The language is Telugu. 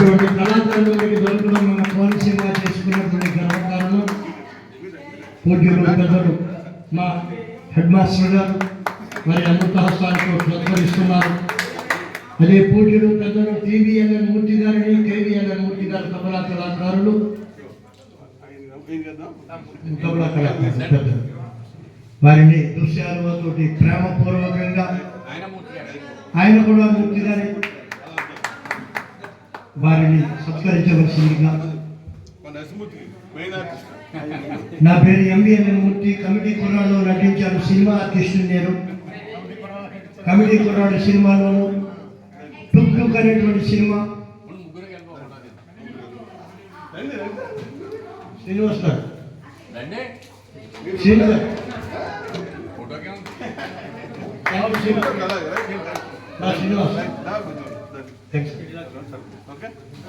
ఇటువంటి కళాకారులకి దొరకడం మన కోనసీమ చేసుకున్నటువంటి గర్వకారణం. పూజ్యులు పెద్దలు మా హెడ్ మాస్టర్ గారు మరి అమృతహస్తాలతో సత్కరిస్తున్నారు. అదే పూజ్యులు పెద్దలు టీవీఎల్ఎన్ మూర్తి గారిని, కేవీఎల్ఎన్ మూర్తి గారు తబలా కళాకారులు, తబలా కళాకారులు వారిని దృశ్యాలతోటి ప్రేమపూర్వకంగా ఆయన కూడా మూర్తి గారి వారిని సత్కరించవలసిందిగా. నా పేరు ఎంవిఎల్ఎన్ మూర్తి. కమిటీ కుర్రాళ్ళు నటించాను. సినిమా ఆర్టిస్ట్ నేను. కమిటీ కుర్రాడు సినిమాలోను టుక్ టుక్ అనేటువంటి సినిమా శ్రీనివాస్ గారు శ్రీనివాస్